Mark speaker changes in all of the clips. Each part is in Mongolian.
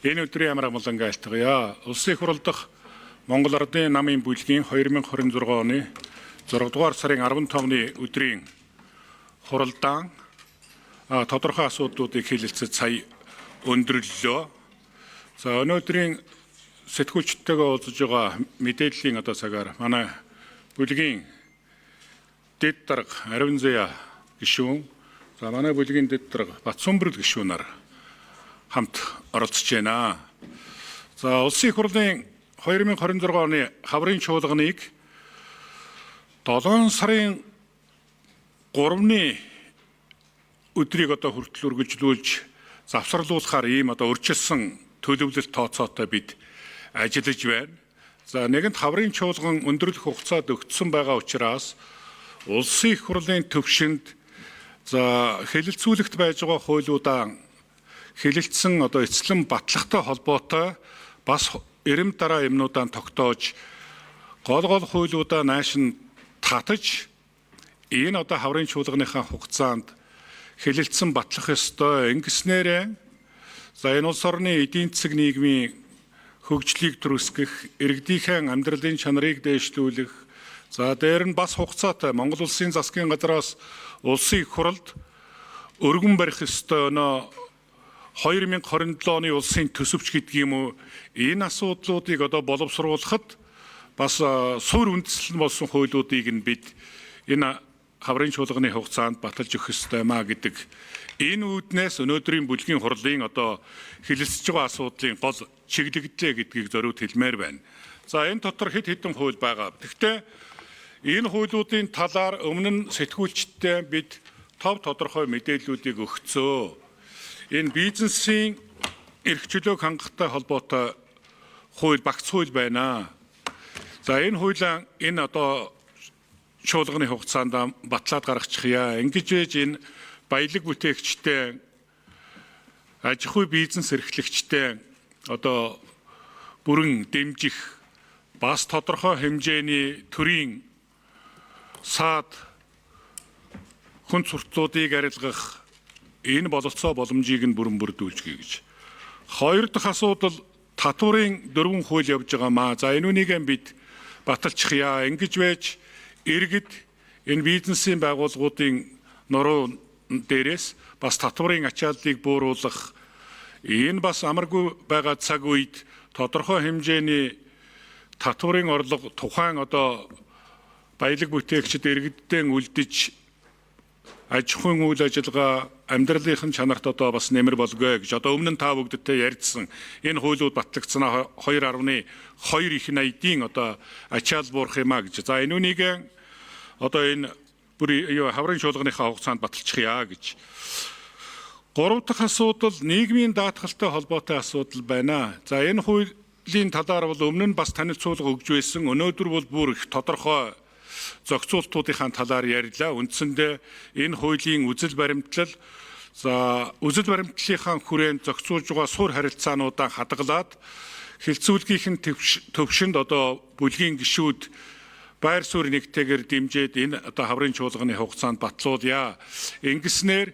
Speaker 1: Энэ өдрийн амар амгалан айлтгая. Улсын их хурал дахь Монгол Ардын намын бүлгийн 2026 оны 6 дугаар сарын 15-ны өдрийн хуралдаан тодорхой асуудлуудыг хэлэлцэж сая өндөрлөлөө. За өнөөдрийн сэтгүүлчдтэйгээ уулзж байгаа мэдээллийн цагаар манай бүлгийн дэд дарга Ариван Заяа гишүүн, за манай бүлгийн дэд дарга Батсүмбэрэл гишүүнээр хамт оролцож байна. За улсын их хурлын 2026 оны хаврын чуулганыг 7 сарын 3-ны өдрийг хүртэл үргэлжлүүлж завсарлуулахаар ийм урьдчилсан төлөвлөлт тооцоотой бид ажиллаж байна. За нэгэнт хаврын чуулган өндөрлөх хугацаад өгдсөн байгаа учраас улсын их хурлын төвшөнд хэлэлцүүлэгт байж байгаа хуулиудаа хэлэлцсэн эцлэн батлагтай холбоотой бас эрэм дараа юмнуудаа тогтоож гол хуулиудаа наашин татаж энэ хаврын чуулганыхаа хугацаанд хэлэлцсэн батлах ёстой. Ингэснээр энэ улс орны эдийн засаг нийгмийн хөгжлийг түрүүсгэх, иргэдийнхээ амьдралын чанарыг дээшлүүлэх, дээр нь бас хугацаатай Монгол улсын засгийн газраас улсын их хуралд өргөн барих ёстой 2027 оны улсын төсөвч гэдэг юм уу, энэ асуудлуудыг боловсруулахад бас суурь үндэслэл болсон хуулиудыг нь бид энэ хаврын чуулганы хугацаанд баталж өгөх ёстой маа гэдэг энэ үүднээс өнөөдрийн бүлгийн хурлын хэлэлцэж байгаа асуудлын гол чиглэгдлээ гэдгийг зориуд хэлмээр байна. За энэ дотор хэд хэдэн хууль байгаа. Гэхдээ энэ хуулиудын талаар өмнө нь сэтгүүлчдтэй бид тодорхой мэдээллүүдийг өгцөө. Энэ бизнесийн эрх чөлөөг хангахтай холбоотой хууль багц хууль байна. За энэ хуулиа энэ чуулганы хугацаанд батлаад гаргачихъя. Ингэж байж энэ баялаг бүтээгчтэй, аж ахуй бизнес эрхлэгчтэй бүрэн дэмжих, бас тодорхой хэмжээний төрийн саад хүн сурталуудыг арилгах энэ бололцоо боломжийг нь бүрэн бүрдүүлжихий гэж. Хоёр дахь асуудал татварын 4 хууль явж байгаа маа. За энүүнийг бид баталчихъя. Ингэж байж иргэд энэ бизнесийн байгууллагуудын нуруу дээрээс бас татварын ачааллыг бууруулах, энэ бас амаргүй байгаа цаг үед тодорхой хэмжээний татварын орлого тухайн баялаг бүтээгчид иргэддээ үлдэж аж ахуйн үйл ажиллагаа амьдралын чанарт бас нэмэр болгүй гэж өмнө нь та бүгдтэй ярьдсан энэ хуулиуд батлагдсанаа 2.2 их найдын ачаал буурах юмаа гэж. За энүүнийг энэ хаврын чуулганыхаа хугацаанд баталчихъя гэж. 3 дахь асуудал нийгмийн даатгалтай холбоотой асуудал байна. За энэ хуулийн талаар бол өмнө нь бас танилцуулга өгж байсан. Өнөөдөр бол бүр их тодорхой зохицуултуудын талаар ярьлаа. Үндсэндээ энэ хуулийн үзэл баримтлал, үзэл баримтлалынхаа хүрээнд зохицуулж байгаа суурь харилцаануудаа хадгалаад хэлцүүлгийнхэн төвшөнд бүлгийн гишүүд байр суурь нэгтэйгээр дэмжиж энэ хаврын чуулганы хугацаанд батлуулъя. Ингэснээр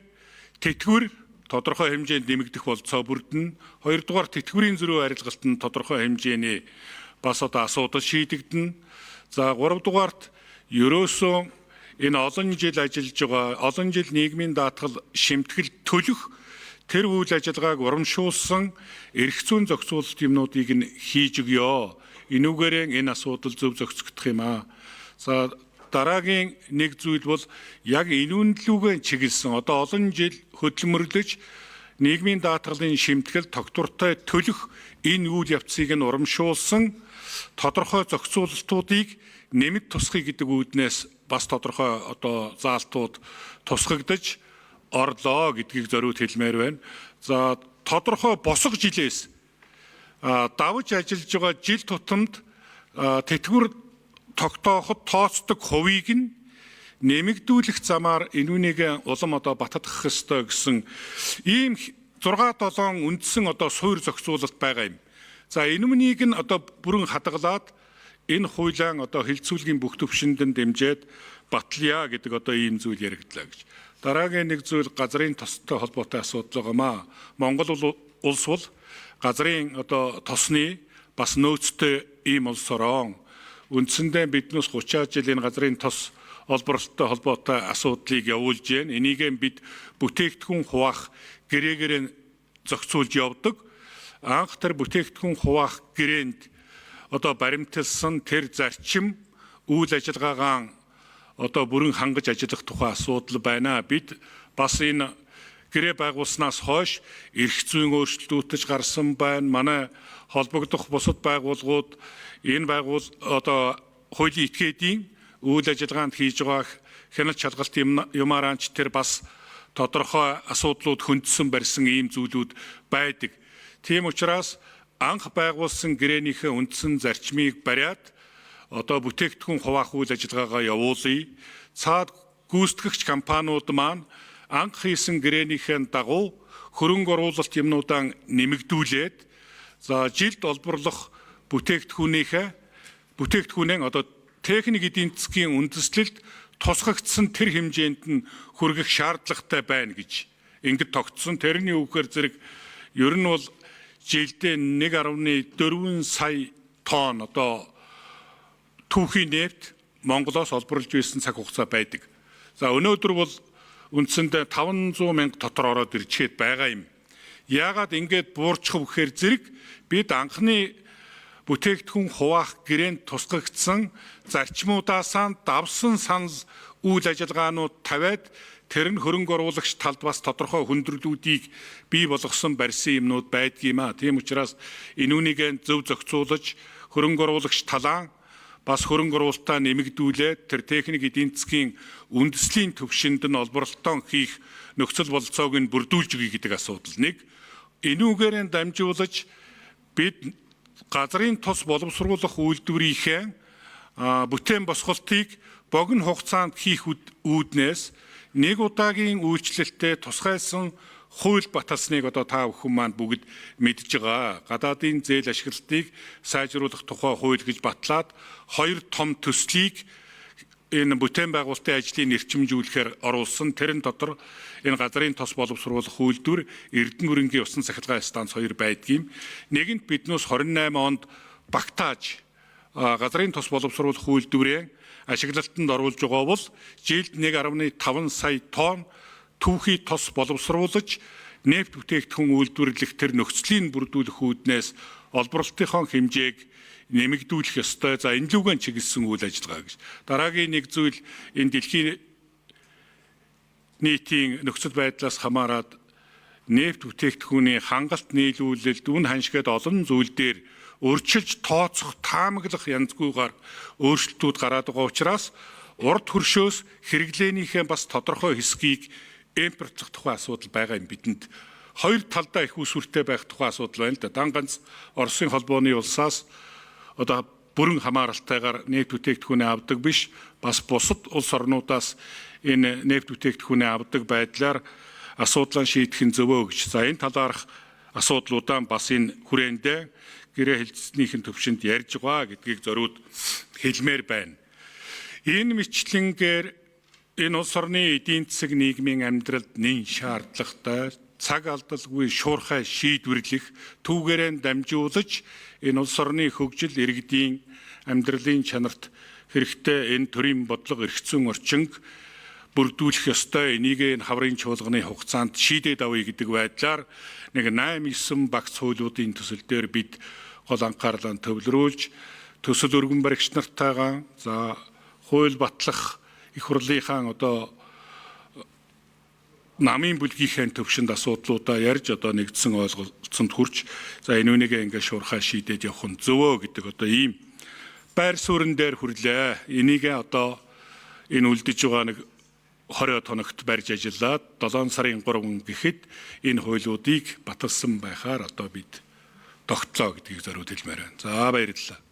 Speaker 1: тэтгэвэр тодорхой хэмжээнд нэмэгдэх болцоо бүрдэнэ. Хоёрдугаар тэтгэврийн зөрүү арилгалт нь тодорхой хэмжээний бас асуудал шийдэгдэнэ. За гуравдугаарт ерөөсөө энэ олон жил ажиллаж байгаа, олон жил нийгмийн даатгал шимтгэл төлөх тэр үйл ажиллагааг урамшуулсан эрх зүйн зохицуулалт юмнуудыг нь хийж өгье. Энүүгээрээ энэ асуудал зөв зохицогдох юм аа. За дараагийн нэг зүйл бол яг энүүнлүүгээ чиглэсэн олон жил хөдөлмөрлөж нийгмийн даатгалын шимтгэл тогтвортой төлөх энэ үйл явцыг нь урамшуулсан тодорхой зохицуулалтуудыг нэмэт тусахыг гэдэг үүднээс бас тодорхой заалтууд тусгагдаж орлоо гэдгийг зориуд хэлмээр байна. За тодорхой босго жилээс давж ажиллаж байгаа жил тутамд тэтгэвэр тогтооход тооцдог хувийг нь нэмэгдүүлэх замаар энүүнийг улам батгах ёстой гэсэн ийм 6-7 үндсэн суурь зохицуулалт байгаа юм. За энүүнийг нь бүрэн хадгалаад энэ хуулиан хэлцүүлгийн бүх төвшөнд нь дэмжиж батлая гэдэг ийм зүйл яригдлаа гэж. Дараагийн нэг зүйл газрын тостой холбоотой асуудал байгаамаа. Монгол улс бол газрын тосны бас нөөцтэй ийм улс орон үндсэндээ биднээс 30 жил энэ газрын тос олборлолттой холбоотой асуудлыг явуулж байна. Энийг бид бүтээгдэхүүн хуваах гэрээгээр зохицуулж явдаг. Анх тэр бүтээгдэхүүн хуваах гэрээнд баримталсан тэр зарчим үйл ажиллагаагаа бүрэн хангаж ажиллах тухай асуудал байна. Бид бас энэ гэрээ байгуулснаас хойш эрх зүйн өөрчлөлтүүд гарсан байна. Манай холбогдох бусад байгууллагууд энэ хуулийн этгээдийн үйл ажиллагаанд хийж байгаа хяналт шалгалт юмараанч тэр бас тодорхой асуудлууд хөндсөн барьсан ийм зүйлүүд байдаг. Тийм учраас анх байгуулсан гэрээнийхээ үндсэн зарчмыг бариад бүтээгдэхүүн хуваах үйл ажиллагаагаа явуулъя. Цаад гүйцэтгэгч компаниуд маань анх хийсэн гэрээнийхээ дагуу хөрөнгө оруулалт юмнуудаа нэмэгдүүлээд жилд олборлох бүтээгдэхүүнээ техник эдийн засгийн үндэслэлд тусгагдсан тэр хэмжээнд нь хүргэх шаардлагатай байна гэж ингэж тогтсон. Тэрний үгээр зэрэг ер нь бол жилдээ 1.4 сая тонн түүхий нефт Монголоос олборлож байсан цаг хугацаа байдаг. Өнөөдөр бол үндсэндээ 500 мянга дотор ороод ирчээд байгаа юм. Яагаад ингэж буурчих вэ гэхээр зэрэг бид анхны бүтээгдэхүүн хуваах гэрээнд тусгагдсан зарчмуудаасаа давсан санал үйл ажиллагаанууд тавиад тэр нь хөрөнгө оруулагч талд бас тодорхой хүндрэлүүдийг бий болгосон барьсан юмнууд байдгийм. Тийм учраас энүүнийг зөв зохицуулж хөрөнгө оруулагч талаа бас хөрөнгө оруулалтаа нэмэгдүүлээд тэр техник эдийн засгийн үндэслийн төвшөнд нь олборлолтоо хийх нөхцөл бололцоог нь бүрдүүлж өгье гэдэг асуудал нэг. Энүүгээр дамжуулж бид газрын тос боловсруулах үйлдвэрийнхээ бүтээн босголтыг богино хугацаанд хийх үүднээс нэг удаагийн үйлчлэлтэд тусгайлсан хууль баталсныг та бүхэн маань бүгд мэдж байгаа. Гадаадын зээл ашиглалтыг сайжруулах тухай хууль гэж батлаад хоёр том төслийг энэ бүтээн байгуулалтын ажлыг эрчимжүүлэхээр оруулсан. Тэрэн дотор энэ газрын тос боловсруулах үйлдвэр Эрдэнэ бүрэнгийн усан цахилгаан станц 2 байдгийм. Нэгэнт биднээс 28 онд багтааж газрын тос боловсруулах үйлдвэрээ ашиглалтанд оруулж байгаа бол жилд 1.5 сая тонн түүхий тос боловсруулж нефт бүтээгдэхүүн үйлдвэрлэх тэр нөхцөлийг бүрдүүлэх үүднээс олборлолтынхон хэмжээг нэмэгдүүлэх ёстой. Энэ лүгэн чиглэсэн үйл ажиллагаа гэж. Дараагийн нэг зүйл энэ дэлхийн нийтийн нөхцөл байдлаас хамаарат нефт бүтээгдэхүүний хангалт нийлүүлэлт үн ханшигт олон зүйл дээр өрчилж тооцох таамаглах янзгүйгээр өөрчлөлтүүд гараад байгаа учраас урд хөршөөс хэрэглээнийхээ бас тодорхой хэсгийг импортлох тухай асуудал байгаа юм бидэнд. Хоёр талдаа их усүртэй байх тухай асуудал байна л да. Дан ганц Оросын холбооны улсаас бүрэн хамааралтайгаар нефт бүтээгдэхүүнээ авдаг биш, бас бусад улс орнуудаас энэ нефт бүтээгдэхүүнээ авдаг байдлаар асуудлаа шийдэх нь зөвөө гэж. Энэ талаарх асуудлуудаа бас энэ хүрээндээ гэрээ хэлцснийхэн төвшөнд ярьж байгаа гэдгийг зориуд хэлмээр байна. Энэ мэтлэнгээр энэ улс орны эдийн засаг нийгмийн амьдралд нэн шаардлагатай цаг алдалгүй шуурхай шийдвэрлэх түүгээрээ дамжуулж энэ улс орны хөгжил иргэдийн амьдралын чанарт хэрэгтэй энэ төрийн бодлого эрх зүйн орчинг бүрдүүлэх ёстой. Энийг энэ хаврын чуулганы хугацаанд шийдээд авъя гэдэг байдлаар нэг 8-9 багц хуулиудын төсөл дээр бид гол анхаарлаа төвлөрүүлж төсөл өргөн баригч нартайгаа хууль батлах их хурлынхаа намын бүлгийнхээ төвшөнд асуудлуудаа ярьж нэгдсэн ойлголцонд хүрч энүүнийг ингээд шуурхай шийдээд явах нь зөвөө гэдэг ийм байр суурин дээр хүрлээ. Энийг энэ үлдэж байгаа нэг 20 хоногт барьж ажиллаад 7 сарын 3 гэхэд энэ хуулиудыг баталсан байхаар бид тогтлоо гэдгийг зориуд хэлмээр байна. За баярлалаа.